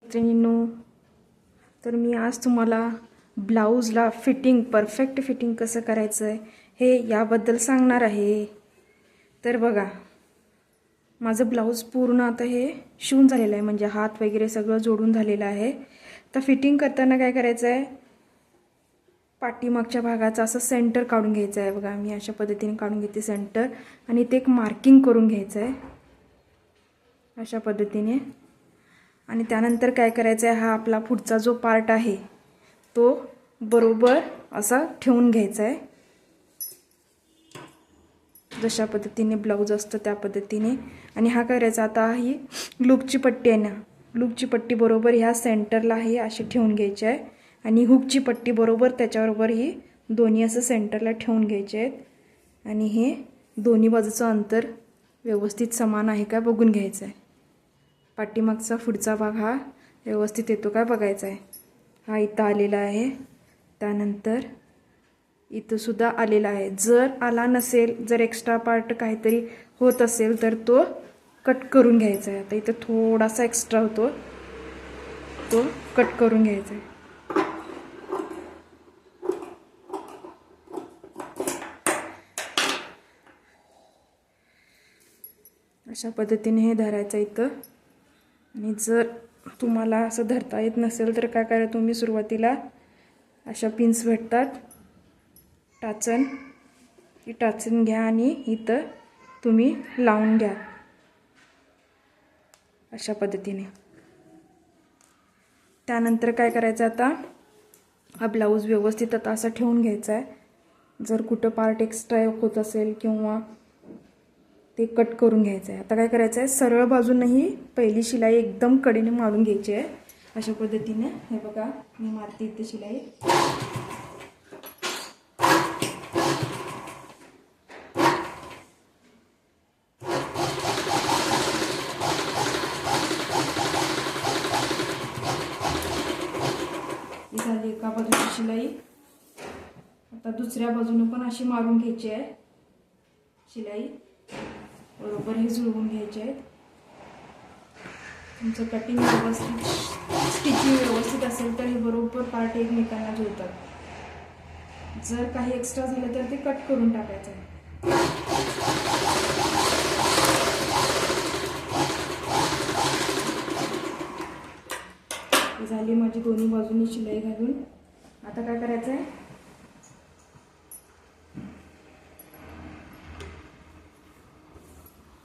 मैत्रिणींनो, तर मी आज तुम्हाला ब्लाऊजला परफेक्ट फिटिंग कसं करायचं आहे हे याबद्दल सांगणार आहे. तर बघा, माझं ब्लाऊज पूर्ण आता हे शिवून झालेलं आहे, म्हणजे हात वगैरे सगळं जोडून झालेलं आहे. तर फिटिंग करताना काय करायचं आहे, पाठीमागच्या भागाचा असं सेंटर काढून घ्यायचं आहे. बघा, मी अशा पद्धतीने काढून घेते सेंटर, आणि ते एक मार्किंग करून घ्यायचं आहे अशा पद्धतीने. आणि त्यानंतर काय करायचं आहे, हा आपला पुढचा जो पार्ट आहे तो बरोबर असा ठेवून घ्यायचा आहे, जशा पद्धतीने ब्लाऊज असतं त्या पद्धतीने. आणि हा करायचा, आता ही लूपची पट्टी आहे ना, लूपची पट्टी बरोबर ह्या सेंटरला ही अशी ठेवून घ्यायची आहे, आणि हुकची पट्टी बरोबर त्याच्याबरोबर ही दोन्ही असं सेंटरला ठेवून घ्यायचे आहेत. आणि हे दोन्ही बाजूचं अंतर व्यवस्थित समान आहे का बघून घ्यायचं आहे. पाठीमागचा पुढचा भाग हा व्यवस्थित येतो काय बघायचा आहे. हा इथं आलेला आहे, त्यानंतर इथं सुद्धा आलेला आहे. जर आला नसेल, जर एक्स्ट्रा पार्ट काहीतरी होत असेल तर तो कट करून घ्यायचा आहे. आता इथं थोडासा एक्स्ट्रा होतो, तो कट करून घ्यायचा आहे. अशा पद्धतीने हे धरायचं इथं. आणि जर तुम्हाला असं धरता येत नसेल तर काय करा, तुम्ही सुरुवातीला अशा पिन्स भेटतात, टाचन, ही टाचन घ्या आणि इथं तुम्ही लावून घ्या अशा पद्धतीने. त्यानंतर काय करायचं, आता हा ब्लाऊज व्यवस्थित आता असा ठेवून घ्यायचा आहे. जर कुठं पार्ट एक्स्ट्रा होत असेल किंवा ते कट करून घ्यायचं आहे. आता काय करायचं आहे, सरळ बाजूनही पहिली शिलाई एकदम कडेने मारून घ्यायची आहे अशा पद्धतीने. हे बघा, मी मारते इथे शिलाई. झाली एका बाजूची शिलाई. आता दुसऱ्या बाजूने पण अशी मारून घ्यायची आहे शिलाई, बरोबर हे जुळवून घ्यायचे आहेत. तुमचं कटिंग व्यवस्थित, स्टिचिंग व्यवस्थित असेल तर हे बरोबर पार्ट एकमेकांना जुळतात. जर काही एक्स्ट्रा झालं तर ते कट करून टाकायचं आहे. झाली माझी दोन्ही बाजूनी शिलाई घालून. आता काय करायचं आहे,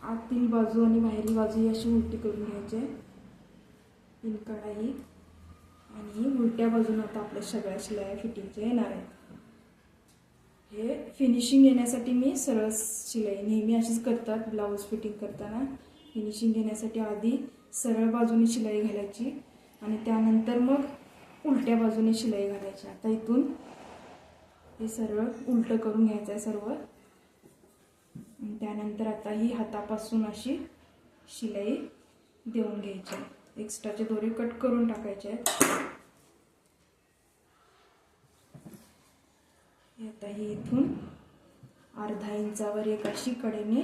आतील बाजू आणि बाहेरील बाजू अशी उलटी करून घ्यायची आहे, पिन काढाही. आणि उलट्या बाजूने आता आपल्या सगळ्या शिलाई फिटिंगच्या येणार आहेत. हे फिनिशिंग येण्यासाठी मी सरळ शिलाई नेहमी अशीच करतात ब्लाऊज फिटिंग करताना. फिनिशिंग येण्यासाठी आधी सरळ बाजूने शिलाई घालायची आणि त्यानंतर मग उलट्या बाजूने शिलाई घालायची. आता इथून हे सरळ उलटं करून घ्यायचं आहे सर्व. त्यानंतर आता ही हातापासून अशी शिलाई देऊन घ्यायची. एक्स्ट्राचे दोरे कट करून टाकायचे आहेत. आता ही इथून अर्धा इंचावर एक अशी कडेने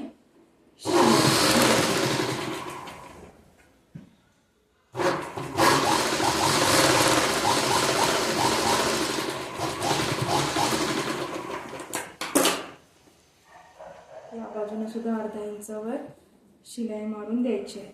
या बाजूने सुद्धा अर्धा इंचावर शिलाई मारून द्यायची आहे.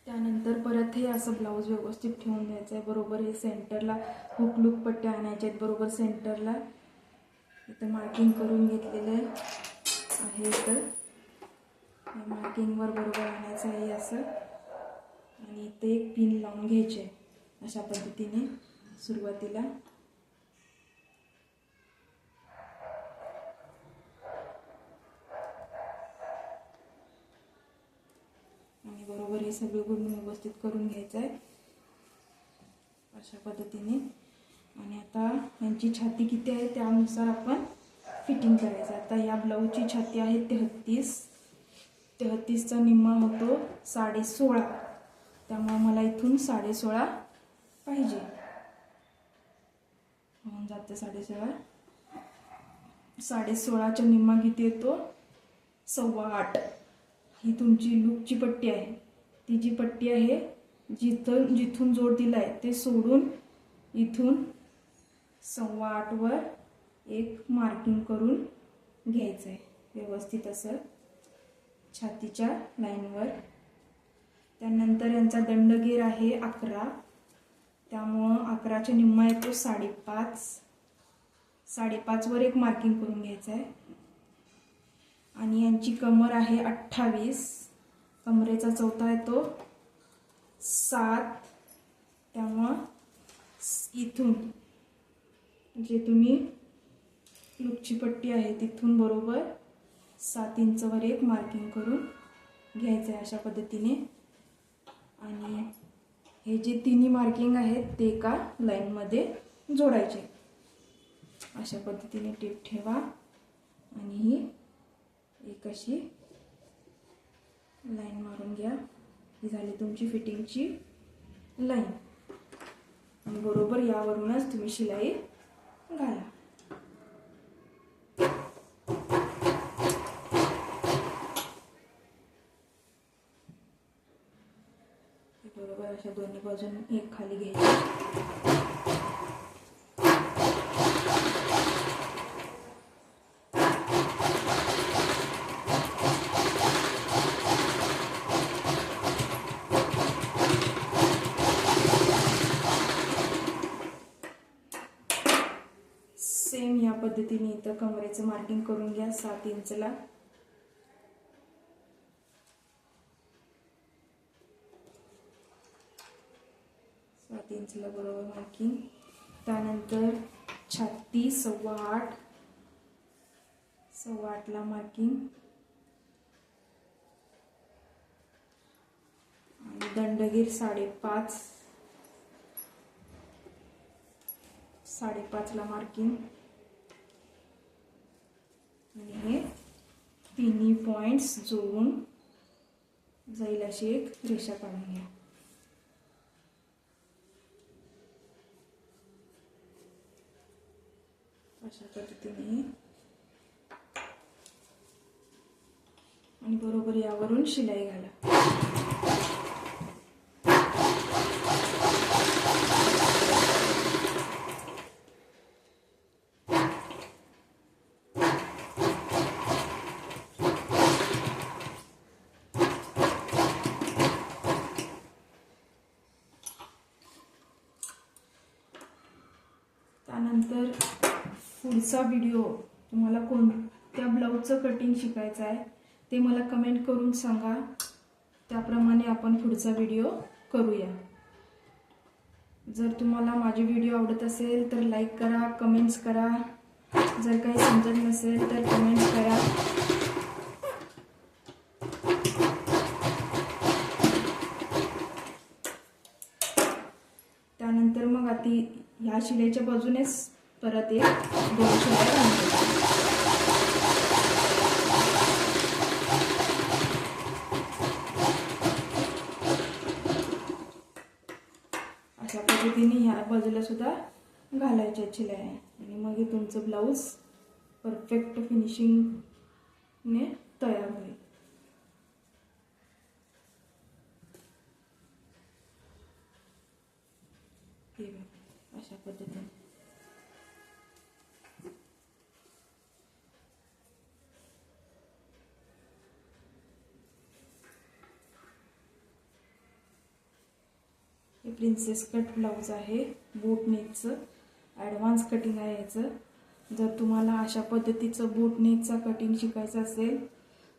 त्यानंतर परत हे असं ब्लाऊज व्यवस्थित ठेवून द्यायचं आहे. बरोबर हे सेंटरला हुक लूप पट्ट्या आणायच्या आहेत, बरोबर सेंटरला. इथं मार्किंग करून घेतलेलं आहे. इथं मार्किंगवर बरोबर आणायचं आहे असं. आणि इथं एक पिन लावून घ्यायचे आहे अशा पद्धतीने सुरुवातीला. आणि बरोबर हे सगळे गुण व्यवस्थित करून घ्यायचं आहे अशा पद्धतीने. आणि आता यांची छाती किती आहे त्यानुसार आपण फिटिंग करायचं. आता या ब्लाऊजची छाती आहे 33. 33चा निम्मा होतो 16.5, त्यामुळे मला इथून 16.5 पाहिजे. होऊन जाते 16.5. 16.5चा निम्मा किती येतो? 8.25. ही तुमची लूपची पट्टी आहे. ती जी पट्टी आहे जिथून जोड दिलाय ते सोडून इथून 8.25 वर एक मार्किंग करून घ्यायचं आहे व्यवस्थित असं छातीच्या लाईनवर. त्यानंतर यांचा दंडगेर आहे 11, त्यामुळं 11च्या निम्मा येतो 5.5. 5.5 वर एक मार्किंग करून घ्यायचं आहे. आणि यांची कमर आहे 28, कमरेचा चौथा येतो 7, त्यामुळं इथून जे तुम्ही लूपची पट्टी आहे तिथून बरोबर 7 इंचवर एक मार्किंग करून घ्यायचं आहे अशा पद्धतीने. आणि हे जे तिन्ही मार्किंग आहेत ते एका लाईनमध्ये जोडायचे. अशा पद्धतीने टेप ठेवा आणि ही एक अशी लाईन मारून घ्या. ही झाली तुमची फिटिंगची लाईन. आणि बरोबर यावरूनच तुम्ही शिलाई घाला. बरोबर अशा दोन्ही बाजून एक खाली घ्यायची. सेम या पद्धतीने इथं कमरेचं मार्किंग करून घ्या 7 इंचला. बरोबर मार्किंग. त्यानंतर छाती 8.25, 8.25ला मार्किंग. आणि दंडगीर 5.5, 5.5ला मार्किंग. आणि हे तिन्ही पॉइंट्स जोडून जाईल अशी एक रेषा काढून घ्या. अशा पद्धतीने आणि बरोबर यावरून शिलाई घाला. त्यानंतर पुढचा व्हिडिओ तुम्हाला कोणत्या ब्लाऊजचं कटिंग शिकायचं आहे ते मला कमेंट करून सांगा. त्याप्रमाणे आपण पुढचा व्हिडिओ करूया. जर तुम्हाला माझे व्हिडिओ आवडत असेल तर लाईक करा, कमेंट्स करा. जर काही समजत नसेल तर कमेंट्स करा. त्यानंतर मग आता ह्या शिलाईच्या बाजूनेच परत एक 2 शिलाई घालायच्या. अशा पद्धतीने ह्या बाजूला सुद्धा घालायच्या शिलाई. आणि मग हे तुमचं ब्लाऊज परफेक्ट फिनिशिंगने तयार होईल. हे बघा अशा पद्धतीने. हे प्रिन्सेस कट ब्लाऊज आहे, बोट नेकचं ॲडव्हान्स कटिंग आहे याचं. जर तुम्हाला अशा पद्धतीचं बोट नेकचा कटिंग शिकायचं असेल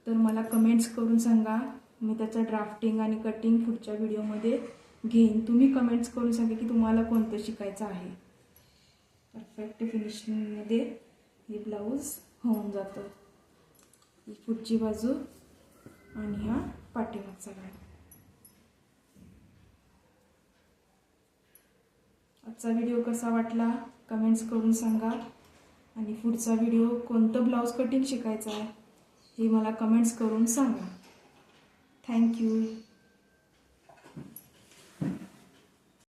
तर मला कमेंट्स करून सांगा. मी त्याचं ड्राफ्टिंग आणि कटिंग पुढच्या व्हिडिओमध्ये घेईन. तुम्ही कमेंट्स करून सांगा की तुम्हाला कोणतं शिकायचं आहे. परफेक्ट फिनिशिंगमध्ये हे ब्लाऊज होऊन जातं. ही पुढची बाजू आणि हा पाठीमागचा भाग. आजचा व्हिडिओ कसा वाटला कमेंट्स करून सांगा. आणि पुढचा व्हिडिओ कोणतं ब्लाऊज कटिंग शिकायचं आहे हे मला कमेंट्स करून सांगा. थँक्यू.